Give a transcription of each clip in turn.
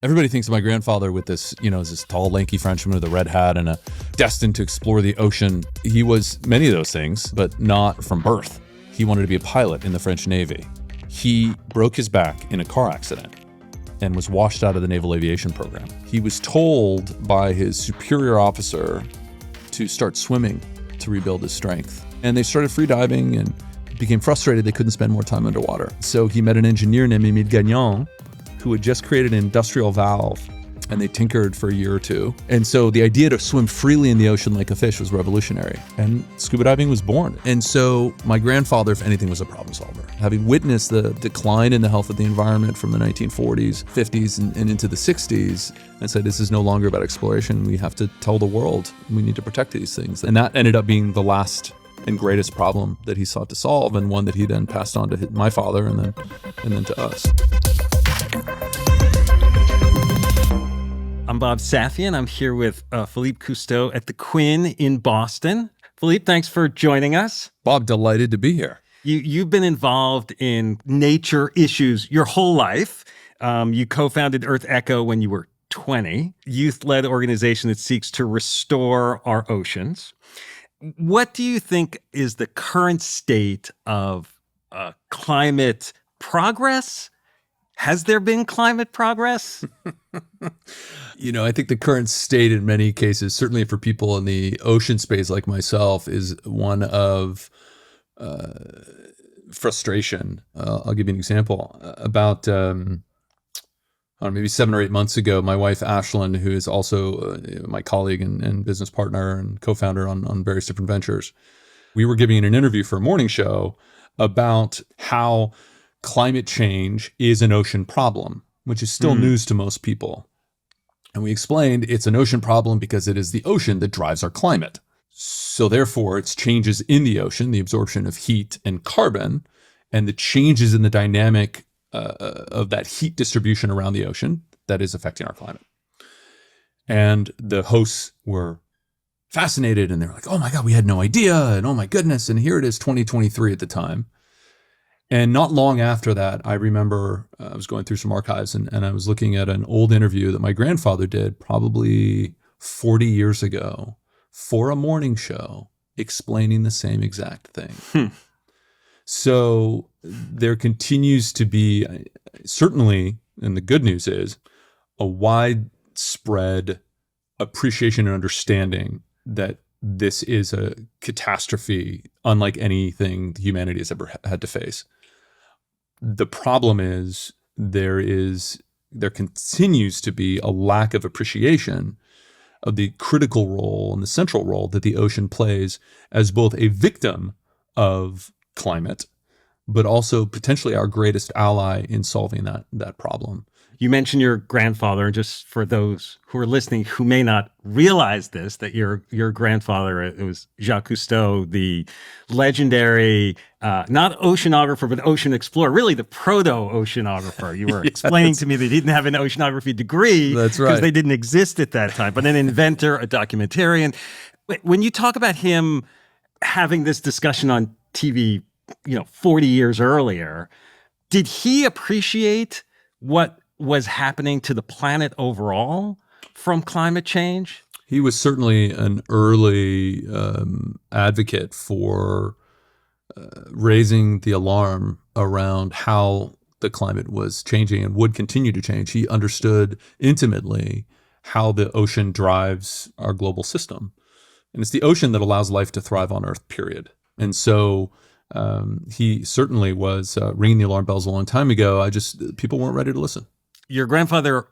Everybody thinks of my grandfather with this, as this tall, lanky Frenchman with a red hat and destined to explore the ocean. He was many of those things, but not from birth. He wanted to be a pilot in the French Navy. He broke his back in a car accident and was washed out of the Naval Aviation Program. He was told by his superior officer to start swimming to rebuild his strength. And they started free diving and became frustrated they couldn't spend more time underwater. So he met an engineer named Émile Gagnon, who had just created an industrial valve, and they tinkered for a year or two. And so the idea to swim freely in the ocean like a fish was revolutionary, and scuba diving was born. And so my grandfather, if anything, was a problem solver. Having witnessed the decline in the health of the environment from the 1940s, 50s, and into the 60s, and said, this is no longer about exploration. We have to tell the world we need to protect these things. And that ended up being the last and greatest problem that he sought to solve, and one that he then passed on to my father and then to us. I'm Bob Safian. I'm here with Philippe Cousteau at the Quinn in Boston. Philippe, thanks for joining us. Bob, delighted to be here. You've been involved in nature issues your whole life. You co-founded Earth Echo when you were 20, youth-led organization that seeks to restore our oceans. What do you think is the current state of climate progress? Has there been climate progress? I think the current state in many cases, certainly for people in the ocean space like myself, is one of frustration. I'll give you an example. About maybe 7 or 8 months ago, my wife, Ashlyn, who is also my colleague and business partner and co-founder on various different ventures, we were giving an interview for a morning show about how climate change is an ocean problem, which is still news to most people. And we explained it's an ocean problem because it is the ocean that drives our climate. So therefore, it's changes in the ocean, the absorption of heat and carbon, and the changes in the dynamic of that heat distribution around the ocean that is affecting our climate. And the hosts were fascinated, and they were like, oh my God, we had no idea. And oh my goodness. And here it is, 2023 at the time. And not long after that, I remember I was going through some archives and I was looking at an old interview that my grandfather did probably 40 years ago for a morning show explaining the same exact thing. So there continues to be, certainly, and the good news is, a widespread appreciation and understanding that this is a catastrophe unlike anything humanity has ever had to face. The problem is there continues to be a lack of appreciation of the critical role and the central role that the ocean plays as both a victim of climate, but also potentially our greatest ally in solving that problem. You mentioned your grandfather, and just for those who are listening who may not realize this, that your grandfather, it was Jacques Cousteau, the legendary, not oceanographer, but ocean explorer, really the proto-oceanographer. You were explaining to me that he didn't have an oceanography degree. That's right. Because they didn't exist at that time, but an inventor, a documentarian. When you talk about him having this discussion on TV, 40 years earlier, did he appreciate what was happening to the planet overall from climate change? He was certainly an early advocate for raising the alarm around how the climate was changing and would continue to change. He understood intimately how the ocean drives our global system. And it's the ocean that allows life to thrive on Earth, period. And so he certainly was ringing the alarm bells a long time ago. People weren't ready to listen. Your grandfather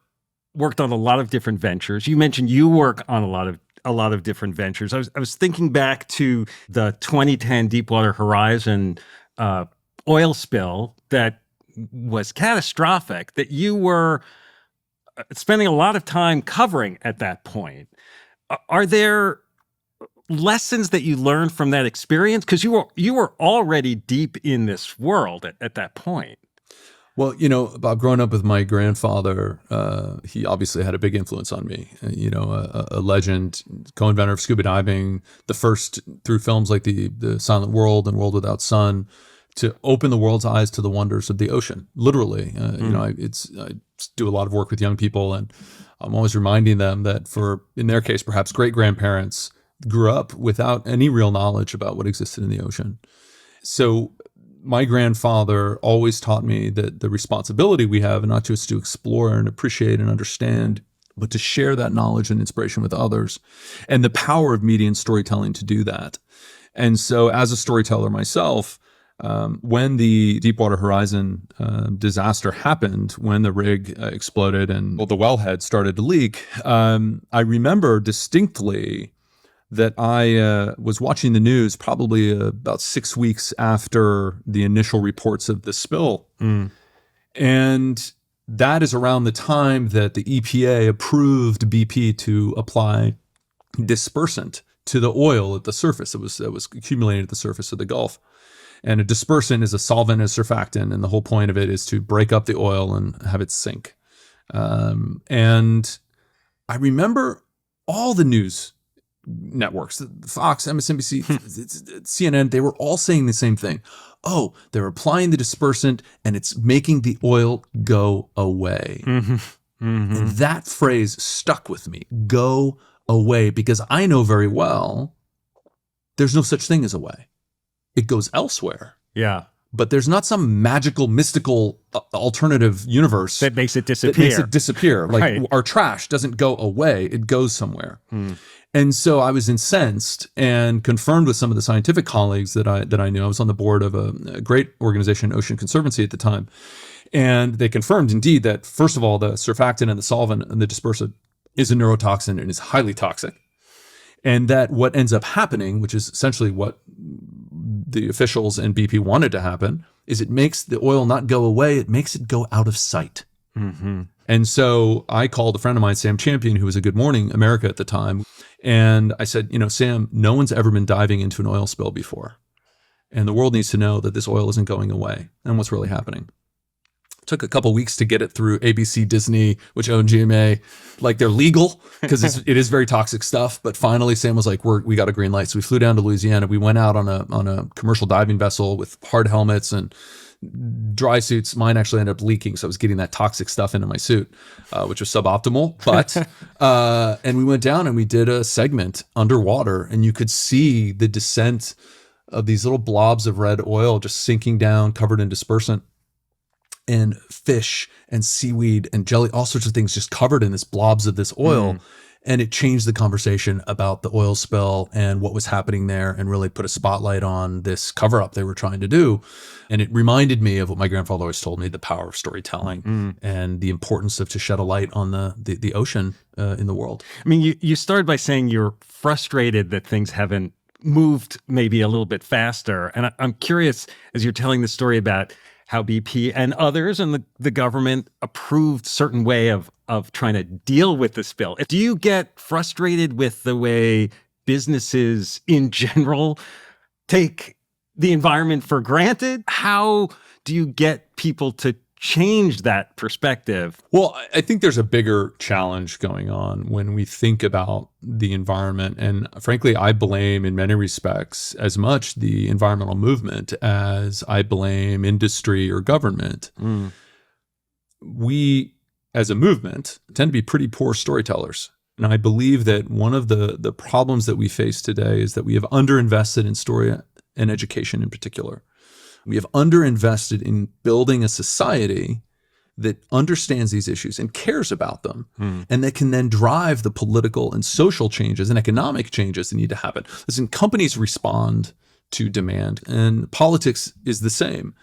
worked on a lot of different ventures. You mentioned you work on a lot of different ventures. I was thinking back to the 2010 Deepwater Horizon oil spill that was catastrophic, that you were spending a lot of time covering at that point. Are there lessons that you learned from that experience? Because you were already deep in this world at that point. Well, Bob, growing up with my grandfather, he obviously had a big influence on me. A legend, co-inventor of scuba diving, the first through films like the Silent World and World Without Sun, to open the world's eyes to the wonders of the ocean, literally. You know, I do a lot of work with young people, and I'm always reminding them that in their case, perhaps great-grandparents grew up without any real knowledge about what existed in the ocean. So my grandfather always taught me that the responsibility we have, not just to explore and appreciate and understand, but to share that knowledge and inspiration with others, and the power of media and storytelling to do that. And so as a storyteller myself, when the Deepwater Horizon disaster happened, when the rig exploded and the wellhead started to leak, I remember distinctly that I was watching the news probably about 6 weeks after the initial reports of the spill. And that is around the time that the EPA approved BP to apply dispersant to the oil at the surface that was accumulating at the surface of the Gulf. And a dispersant is a solvent, a surfactant, and the whole point of it is to break up the oil and have it sink. And I remember all the news networks, Fox, MSNBC, CNN, they were all saying the same thing. Oh, they're applying the dispersant and it's making the oil go away. And that phrase stuck with me, go away, because I know very well there's no such thing as away. It goes elsewhere. Yeah. But there's not some magical, mystical alternative universe that makes it disappear. Like right. Our trash doesn't go away. It goes somewhere. And so I was incensed and confirmed with some of the scientific colleagues that I knew. I was on the board of a great organization, Ocean Conservancy at the time. And they confirmed indeed that, first of all, the surfactant and the solvent and the dispersant is a neurotoxin and is highly toxic. And that what ends up happening, which is essentially what the officials and BP wanted to happen, is it makes the oil not go away, it makes it go out of sight. And so I called a friend of mine, Sam Champion, who was a Good Morning America at the time. And I said, you know, Sam, no one's ever been diving into an oil spill before. And the world needs to know that this oil isn't going away and what's really happening. It took a couple of weeks to get it through ABC, Disney, which own GMA. Like, they're legal because it is very toxic stuff. But finally, Sam was like, we got a green light. So we flew down to Louisiana. We went out on a commercial diving vessel with hard helmets and dry suits. Mine actually ended up leaking, so I was getting that toxic stuff into my suit, which was suboptimal. But and we went down and we did a segment underwater, and you could see the descent of these little blobs of red oil just sinking down, covered in dispersant, and fish and seaweed and jelly, all sorts of things just covered in this blobs of this oil. And it changed the conversation about the oil spill and what was happening there, and really put a spotlight on this cover-up they were trying to do. And it reminded me of what my grandfather always told me, the power of storytelling and the importance of to shed a light on the ocean in the world. I mean, you started by saying you're frustrated that things haven't moved maybe a little bit faster. And I'm curious, as you're telling the story about how BP and others and the government approved certain way of trying to deal with the spill. Do you get frustrated with the way businesses in general take the environment for granted? How do you get people to change that perspective? Well, I think there's a bigger challenge going on when we think about the environment. And frankly, I blame in many respects as much the environmental movement as I blame industry or government. We, as a movement, tend to be pretty poor storytellers. And I believe that one of the problems that we face today is that we have underinvested in story and education in particular. We have underinvested in building a society that understands these issues and cares about them, and that can then drive the political and social changes and economic changes that need to happen. Listen, companies respond to demand, and politics is the same.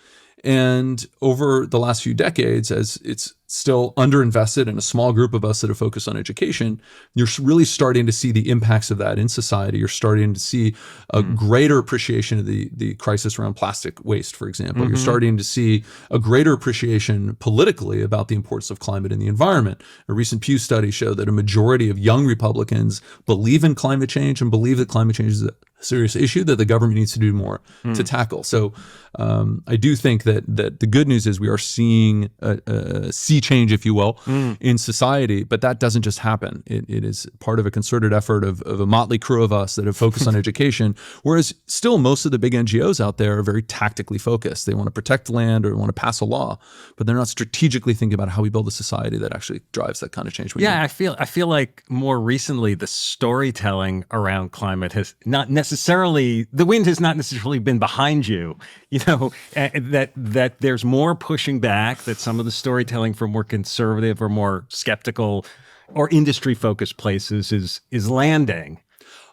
And over the last few decades, as it's still underinvested in a small group of us that are focused on education, you're really starting to see the impacts of that in society. You're starting to see a greater appreciation of the crisis around plastic waste, for example. You're starting to see a greater appreciation politically about the importance of climate and the environment. A recent Pew study showed that a majority of young Republicans believe in climate change and believe that climate change is a serious issue that the government needs to do more to tackle. So I do think that the good news is we are seeing a sea change, if you will, in society. But that doesn't just happen. It is part of a concerted effort of a motley crew of us that have focused on education, whereas still most of the big NGOs out there are very tactically focused. They want to protect land or want to pass a law, but they're not strategically thinking about how we build a society that actually drives that kind of change. Yeah, I feel like more recently the storytelling around climate has not necessarily, the wind has not necessarily been behind you, that there's more pushing back, that some of the storytelling from more conservative or more skeptical or industry focused places is landing.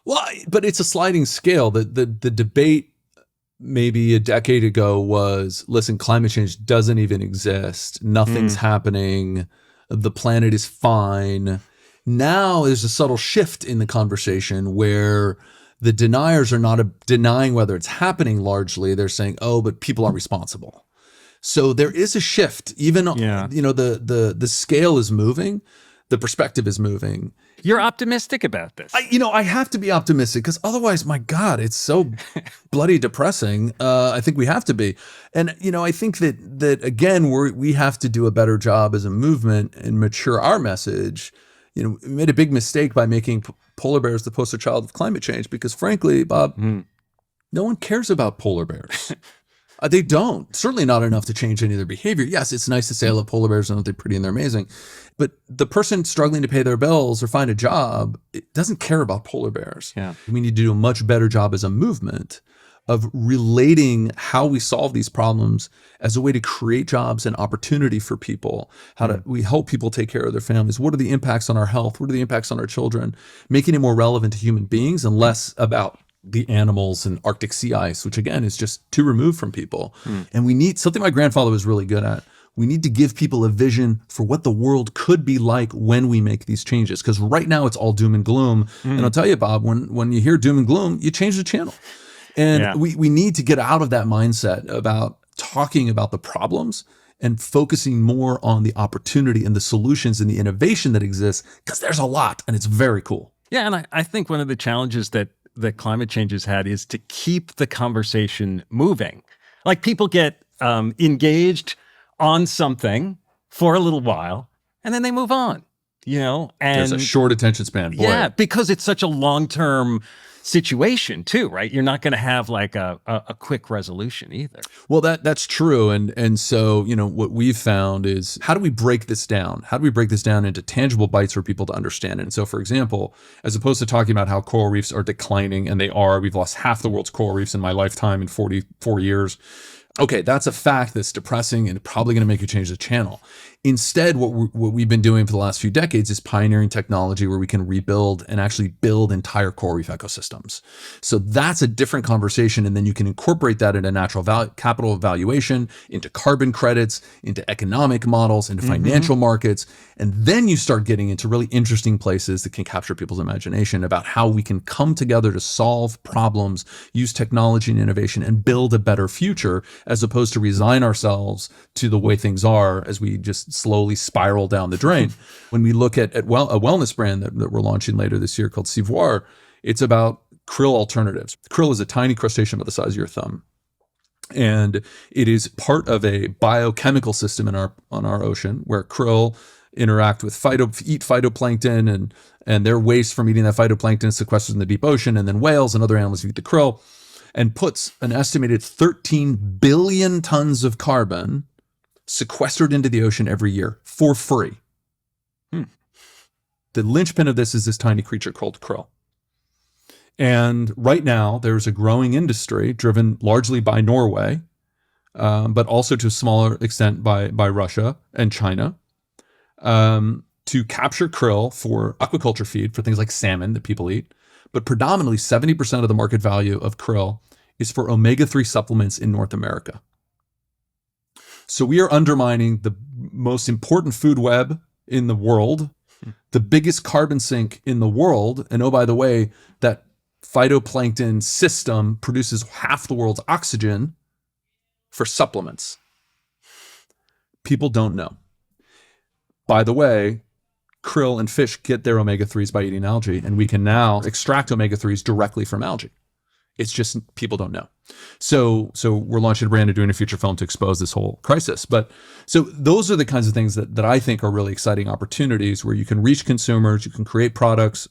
Well, but it's a sliding scale. The debate maybe a decade ago was, listen, climate change doesn't even exist. Nothing's happening. The planet is fine. Now there's a subtle shift in the conversation where the deniers are not denying whether it's happening largely. They're saying, oh, but people are responsible. So there is a shift. Even, the scale is moving. The perspective is moving. You're optimistic about this. I have to be optimistic because otherwise, my God, it's so bloody depressing. I think we have to be. And, I think that again, we have to do a better job as a movement and mature our message. We made a big mistake by making polar bears the poster child of climate change because frankly, Bob, no one cares about polar bears. They don't. Certainly not enough to change any of their behavior. Yes, it's nice to say I love polar bears and they're pretty and they're amazing. But the person struggling to pay their bills or find a job, it doesn't care about polar bears. Yeah. We need to do a much better job as a movement of relating how we solve these problems as a way to create jobs and opportunity for people. How do we help people take care of their families? What are the impacts on our health? What are the impacts on our children? Making it more relevant to human beings and less about the animals and Arctic sea ice, which again is just too removed from people. And we need something my grandfather was really good at. We need to give people a vision for what the world could be like when we make these changes. Because right now it's all doom and gloom. And I'll tell you, Bob, when you hear doom and gloom, you change the channel. And we need to get out of that mindset about talking about the problems and focusing more on the opportunity and the solutions and the innovation that exists, because there's a lot and it's very cool. Yeah, and I think one of the challenges that climate change has had is to keep the conversation moving. Like people get engaged on something for a little while and then they move on, and there's a short attention span. Boy. Yeah, because it's such a long-term situation too, right? You're not going to have like a quick resolution either. Well, that's true. And so, what we've found is, how do we break this down? How do we break this down into tangible bites for people to understand it? And so, for example, as opposed to talking about how coral reefs are declining, and we've lost half the world's coral reefs in my lifetime in 44 years. Okay, that's a fact that's depressing and probably going to make you change the channel. Instead, what we've been doing for the last few decades is pioneering technology where we can rebuild and actually build entire coral reef ecosystems. So that's a different conversation. And then you can incorporate that into natural capital valuation, into carbon credits, into economic models, into financial markets. And then you start getting into really interesting places that can capture people's imagination about how we can come together to solve problems, use technology and innovation, and build a better future, as opposed to resign ourselves to the way things are as we just slowly spiral down the drain. When we look at a wellness brand that we're launching later this year called Civoir, it's about krill alternatives. Krill is a tiny crustacean about the size of your thumb. And it is part of a biochemical system on our ocean where krill interact with eat phytoplankton, and their waste from eating that phytoplankton is sequestered in the deep ocean, and then whales and other animals eat the krill, and puts an estimated 13 billion tons of carbon sequestered into the ocean every year for free. The linchpin of this is this tiny creature called krill. And right now, there's a growing industry driven largely by Norway, but also to a smaller extent by Russia and China, to capture krill for aquaculture feed for things like salmon that people eat. But predominantly 70% of the market value of krill is for omega-3 supplements in North America. So we are undermining the most important food web in the world, the biggest carbon sink in the world. And oh, by the way, that phytoplankton system produces half the world's oxygen for supplements. People don't know. By the way, krill and fish get their omega-3s by eating algae, and we can now extract omega-3s directly from algae. It's just people don't know. So we're launching a brand and doing a feature film to expose this whole crisis. But so those are the kinds of things that I think are really exciting opportunities where you can reach consumers, you can create products,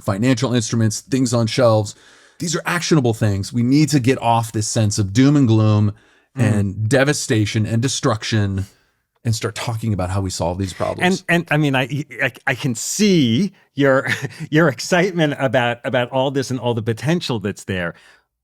financial instruments, things on shelves. These are actionable things. We need to get off this sense of doom and gloom and devastation and destruction and start talking about how we solve these problems. And I mean, I can see your excitement about all this and all the potential that's there.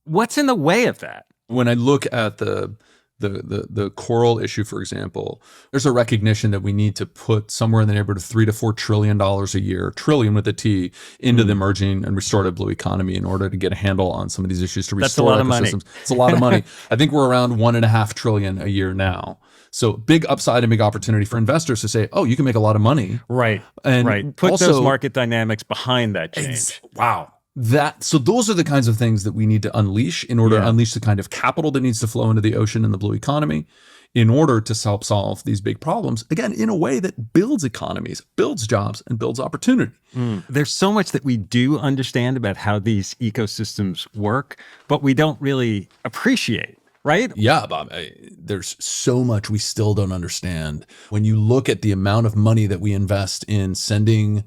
What's in the way of that? When I look at the coral issue, for example, there's a recognition that we need to put somewhere in the neighborhood of $3 to $4 trillion a year, trillion with a T, into the emerging and restorative blue economy in order to get a handle on some of these issues to restore ecosystems. Money. It's a lot of money. I think we're around $1.5 trillion a year now. So big upside and big opportunity for investors to say, oh, you can make a lot of money. Right. And right. Put also, those market dynamics behind that change. Wow. So those are the kinds of things that we need to unleash in order to unleash the kind of capital that needs to flow into the ocean and the blue economy in order to help solve these big problems, again, in a way that builds economies, builds jobs, and builds opportunity. There's so much that we do understand about how these ecosystems work, but we don't really appreciate, right? Yeah, Bob, there's so much we still don't understand. When you look at the amount of money that we invest in sending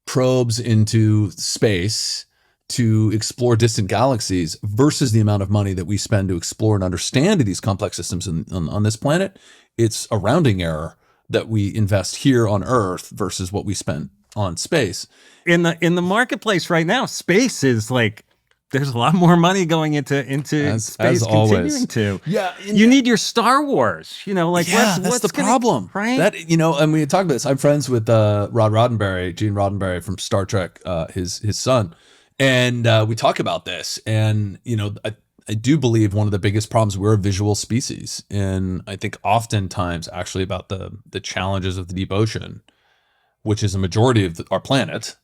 probes into space to explore distant galaxies versus the amount of money that we spend to explore and understand these complex systems on this planet, it's a rounding error that we invest here on Earth versus what we spend on space. In the marketplace right now, space is like, there's a lot more money going into space, as always. Continuing to. Yeah, you need your Star Wars. Like that's the problem, right? That and we talk about this. I'm friends with Gene Roddenberry from Star Trek, his son, and we talk about this. And I do believe one of the biggest problems, we're a visual species, and I think oftentimes actually about the challenges of the deep ocean, which is a majority of our planet.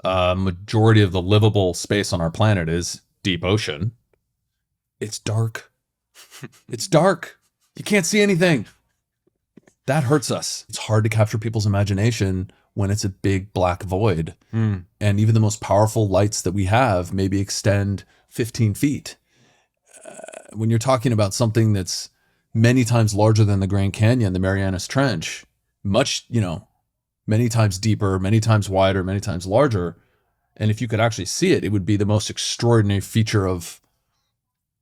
Majority of the livable space on our planet is deep ocean. It's dark. It's dark. You can't see anything. That hurts us. It's hard to capture people's imagination when it's a big black void. And even the most powerful lights that we have maybe extend 15 feet. When you're talking about something that's many times larger than the Grand Canyon, the Marianas Trench, many times deeper, many times wider, many times larger. And if you could actually see it, it would be the most extraordinary feature of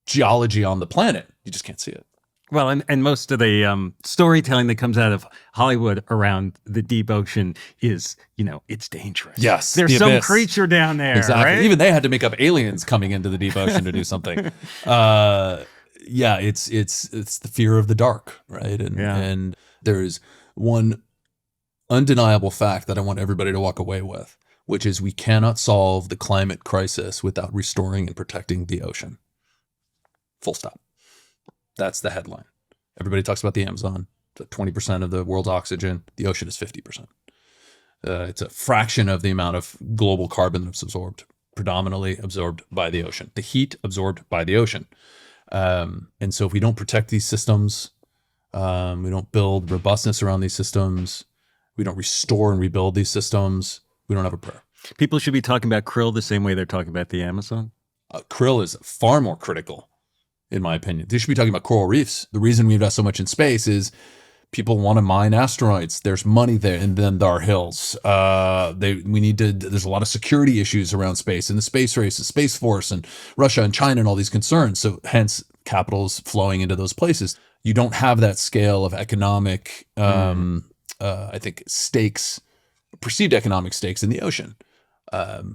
geology on the planet. You just can't see it. Well, and most of the storytelling that comes out of Hollywood around the deep ocean is, it's dangerous. Yes. There's some creature down there. Exactly. Right? Even they had to make up aliens coming into the deep ocean to do something. It's the fear of the dark, right? And there's one undeniable fact that I want everybody to walk away with, which is we cannot solve the climate crisis without restoring and protecting the ocean. Full stop. That's the headline. Everybody talks about the Amazon, 20% of the world's oxygen. The ocean is 50%. It's a fraction of the amount of global carbon that's absorbed, predominantly absorbed by the ocean. The heat absorbed by the ocean. And so if we don't protect these systems, we don't build robustness around these systems, we don't restore and rebuild these systems, we don't have a prayer. People should be talking about krill the same way they're talking about the Amazon. Krill is far more critical, in my opinion. They should be talking about coral reefs. The reason we invest so much in space is people want to mine asteroids. There's money there, and then there are hills. There's a lot of security issues around space, and the space race, the Space Force, and Russia and China, and all these concerns. So hence, capital's flowing into those places. You don't have that scale of economic I think perceived economic stakes in the ocean.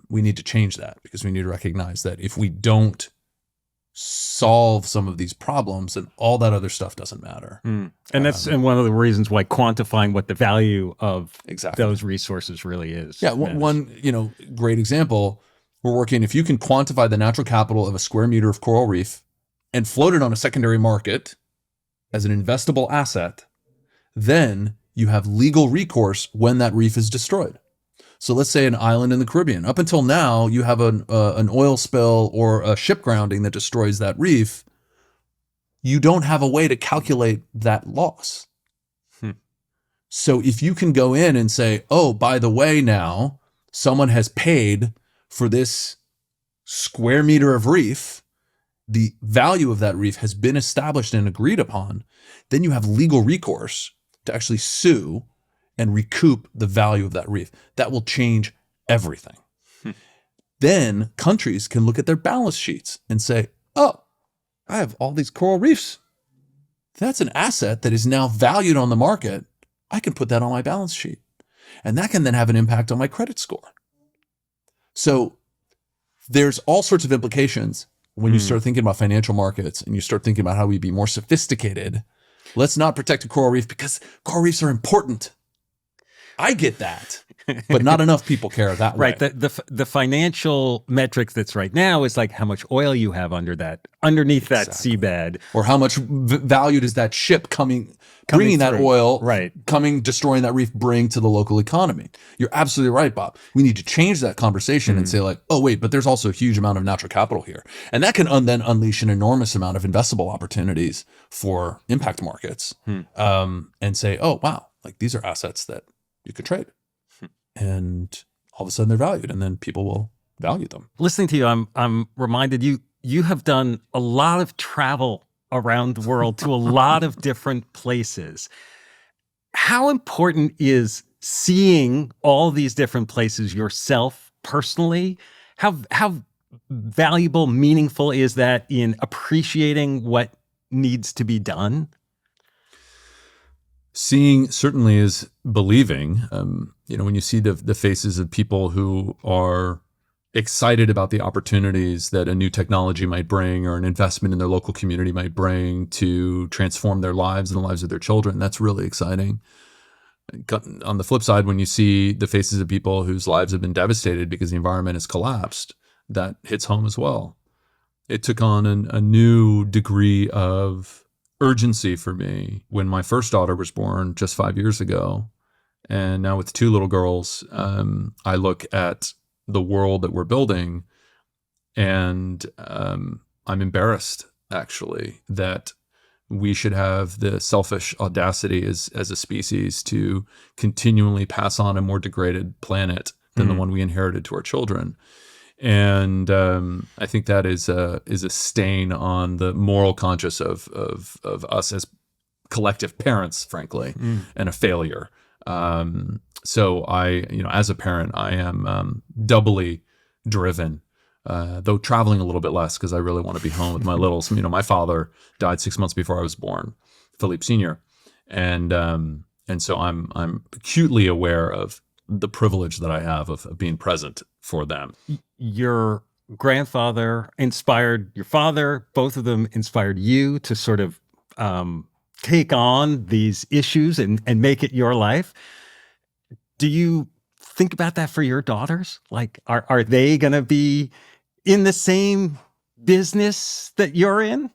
We need to change that because we need to recognize that if we don't solve some of these problems, then all that other stuff doesn't matter. And that's one of the reasons why quantifying what the value of those resources really is. Yeah, one great example, we're working, if you can quantify the natural capital of a square meter of coral reef and float it on a secondary market as an investable asset, then you have legal recourse when that reef is destroyed. So let's say an island in the Caribbean. Up until now, you have an oil spill or a ship grounding that destroys that reef. You don't have a way to calculate that loss. So if you can go in and say, oh, by the way, now someone has paid for this square meter of reef, the value of that reef has been established and agreed upon, then you have legal recourse to actually sue and recoup the value of that reef. That will change everything. Then countries can look at their balance sheets and say, oh, I have all these coral reefs. That's an asset that is now valued on the market. I can put that on my balance sheet. And that can then have an impact on my credit score. So there's all sorts of implications when you start thinking about financial markets and you start thinking about how we be more sophisticated. Let's not protect a coral reef because coral reefs are important. I get that, but not enough people care that way. Right. The financial metrics that's right now is like how much oil you have underneath that seabed, or how much value does that ship bringing that oil, destroying that reef, bring to the local economy. You're absolutely right, Bob. We need to change that conversation and say like, oh wait, but there's also a huge amount of natural capital here, and that can then unleash an enormous amount of investable opportunities for impact markets, and say, oh wow, like these are assets that you could trade, and all of a sudden they're valued, and then people will value them. Listening to you, I'm reminded you have done a lot of travel around the world to a lot of different places. How important is seeing all these different places yourself personally? How valuable, meaningful is that in appreciating what needs to be done? Seeing certainly is believing. When you see the faces of people who are excited about the opportunities that a new technology might bring or an investment in their local community might bring to transform their lives and the lives of their children, that's really exciting. On the flip side, when you see the faces of people whose lives have been devastated because the environment has collapsed, that hits home as well. It took on a new degree of urgency for me when my first daughter was born just 5 years ago. And now with two little girls, I look at the world that we're building and I'm embarrassed actually that we should have the selfish audacity as a species to continually pass on a more degraded planet than the one we inherited to our children. And I think that is a stain on the moral conscience of us as collective parents, frankly, and a failure. So as a parent, I am doubly driven, though traveling a little bit less because I really want to be home with my littles. My father died 6 months before I was born, Philippe Sr., and so I'm acutely aware of the privilege that I have of being present for them. Your grandfather inspired your father. Both of them inspired you to sort of take on these issues and make it your life. Do you think about that for your daughters? Like, are they going to be in the same business that you're in?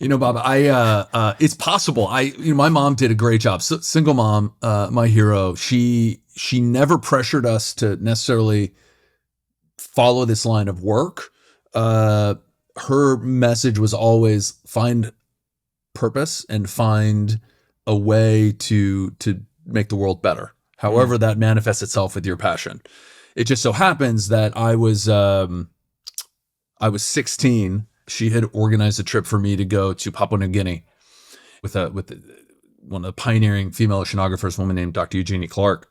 Bob, it's possible. My mom did a great job. Single mom, my hero. She never pressured us to necessarily follow this line of work. Her message was always find purpose and find a way to make the world better. However that manifests itself with your passion. It just so happens that I was 16. She had organized a trip for me to go to Papua New Guinea with one of the pioneering female oceanographers, a woman named Dr. Eugenie Clark.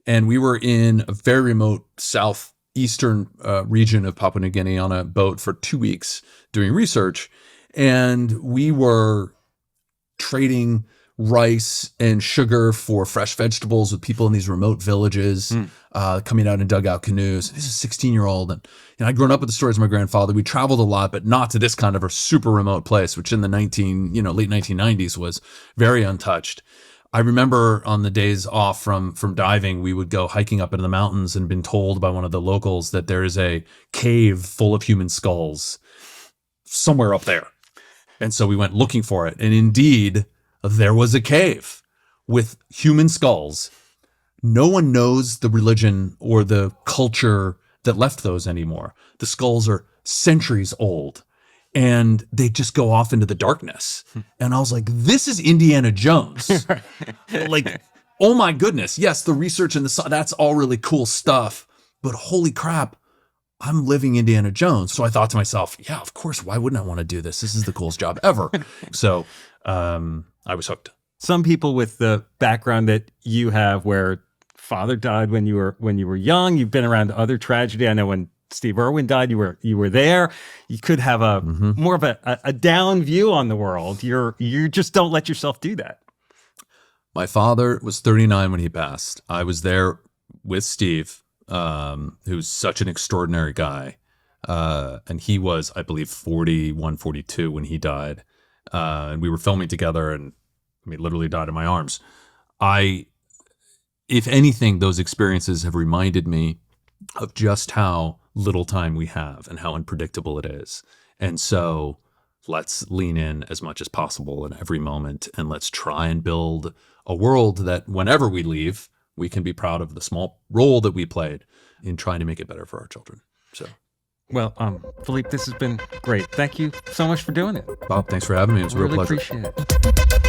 And we were in a very remote southeastern region of Papua New Guinea on a boat for 2 weeks doing research. And we were trading rice and sugar for fresh vegetables with people in these remote villages, coming out in dugout canoes. This is a 16-year-old. And I'd grown up with the stories of my grandfather. We traveled a lot, but not to this kind of a super remote place, which in the late 1990s was very untouched. I remember on the days off from diving, we would go hiking up into the mountains and been told by one of the locals that there is a cave full of human skulls somewhere up there. And so we went looking for it. And indeed, there was a cave with human skulls. No one knows the religion or the culture that left those anymore. The skulls are centuries old and they just go off into the darkness. And I was like, this is Indiana Jones. Like, oh my goodness. Yes, the research and that's all really cool stuff. But holy crap, I'm living Indiana Jones. So I thought to myself, yeah, of course, why wouldn't I want to do this? This is the coolest job ever. So I was hooked. Some people with the background that you have, where father died when you were young, you've been around other tragedy. I know when Steve Irwin died, you were there. You could have a more of a down view on the world. You just don't let yourself do that. My father was 39 when he passed. I was there with Steve, who's such an extraordinary guy. And he was, I believe, 41, 42 when he died. And we were filming together, and he literally died in my arms. If anything, those experiences have reminded me of just how little time we have and how unpredictable it is. And so let's lean in as much as possible in every moment, and let's try and build a world that whenever we leave, we can be proud of the small role that we played in trying to make it better for our children. So, well, Philippe, this has been great. Thank you so much for doing it. Bob, thanks for having me. It was a real pleasure. Appreciate it.